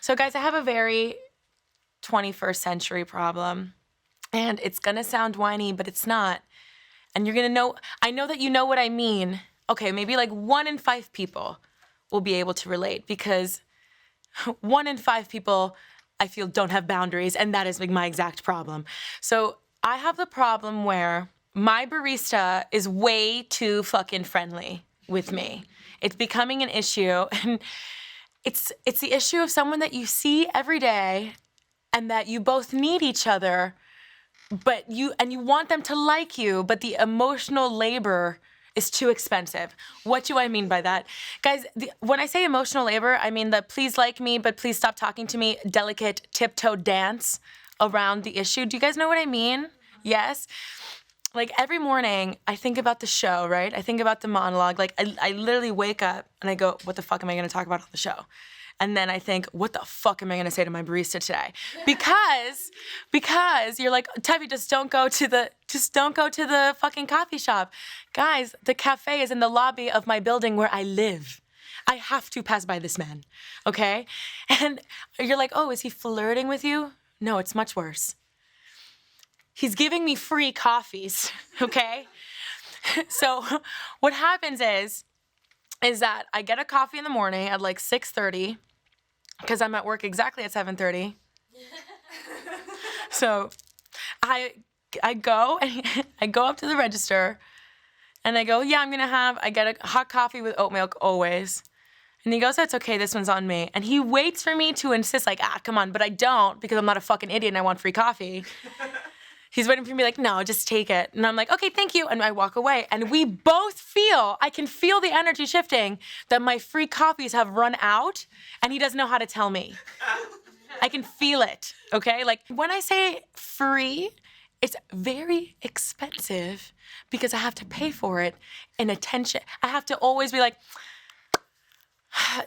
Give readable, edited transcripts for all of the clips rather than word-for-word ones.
So guys, I have a very 21st century problem, and it's gonna sound whiny, but it's not. And you're gonna know, I know that you know what I mean. Okay, maybe like 1 in 5 people will be able to relate, because 1 in 5 people I feel don't have boundaries, and that is like my exact problem. So I have the problem where my barista is way too fucking friendly with me. It's becoming an issue, and it's the issue of someone that you see every day and that you both need each other, but you want them to like you, but the emotional labor is too expensive. What do I mean by that? Guys, when I say emotional labor, I mean the please like me, but please stop talking to me, delicate tiptoe dance around the issue. Do you guys know what I mean? Yes? Like every morning, I think about the show, right? I think about the monologue. Like I literally wake up and I go, what the fuck am I gonna talk about on the show? And then I think, what the fuck am I gonna say to my barista today? Because you're like, Tefi, just don't go to the fucking coffee shop. Guys, the cafe is in the lobby of my building where I live. I have to pass by this man, okay? And you're like, oh, is he flirting with you? No, it's much worse. He's giving me free coffees, okay? So what happens is that I get a coffee in the morning at like 6:30, because I'm at work exactly at 7:30. So I go up to the register and I go, yeah, I get a hot coffee with oat milk always. And he goes, that's okay, this one's on me. And he waits for me to insist, like, come on, but I don't, because I'm not a fucking idiot and I want free coffee. He's waiting for me like, no, just take it. And I'm like, okay, thank you. And I walk away. And we both I can feel the energy shifting, that my free coffees have run out and he doesn't know how to tell me. I can feel it, okay? Like when I say free, it's very expensive because I have to pay for it in attention. I have to always be like,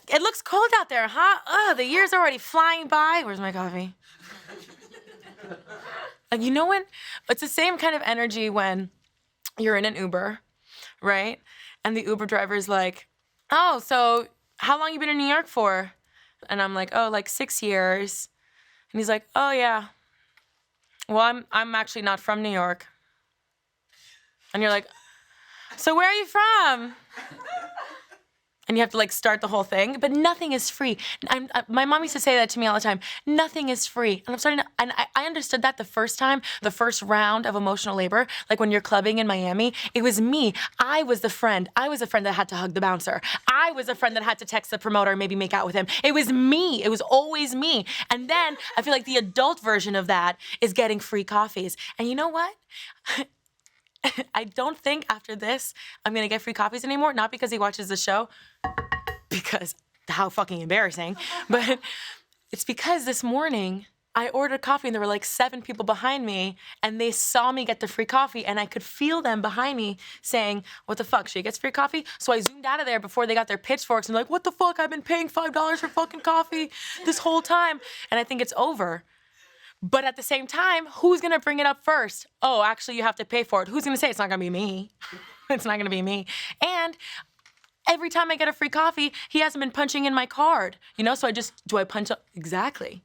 it looks cold out there, huh? The year's already flying by. Where's my coffee? Like, you know when, it's the same kind of energy when you're in an Uber, right? And the Uber driver's like, oh, so how long you been in New York for? And I'm like, oh, like 6 years. And he's like, oh yeah. Well, I'm actually not from New York. And you're like, so where are you from? And you have to like start the whole thing, but nothing is free. My mom used to say that to me all the time. Nothing is free. And I understood that the first round of emotional labor, like when you're clubbing in Miami, it was me. I was the friend that had to hug the bouncer. I was the friend that had to text the promoter and maybe make out with him. It was me. It was always me. And then I feel like the adult version of that is getting free coffees. And you know what? I don't think after this I'm gonna get free coffees anymore. Not because he watches the show, because how fucking embarrassing, but it's because this morning I ordered coffee and there were like 7 people behind me and they saw me get the free coffee and I could feel them behind me saying, what the fuck, she gets free coffee? So I zoomed out of there before they got their pitchforks and like, what the fuck, I've been paying $5 for fucking coffee this whole time. And I think it's over. But at the same time, who's gonna bring it up first? Oh, actually, you have to pay for it. Who's gonna say it's not gonna be me? It's not gonna be me. And every time I get a free coffee, he hasn't been punching in my card. You know, so do I punch up? Exactly.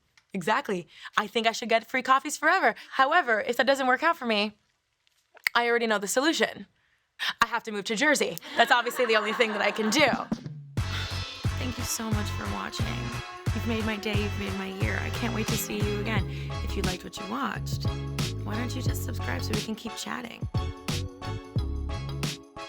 I think I should get free coffees forever. However, if that doesn't work out for me, I already know the solution. I have to move to Jersey. That's obviously the only thing that I can do. Thank you so much for watching. You've made my day, you've made my year. I can't wait to see you again. If you liked what you watched, why don't you just subscribe so we can keep chatting?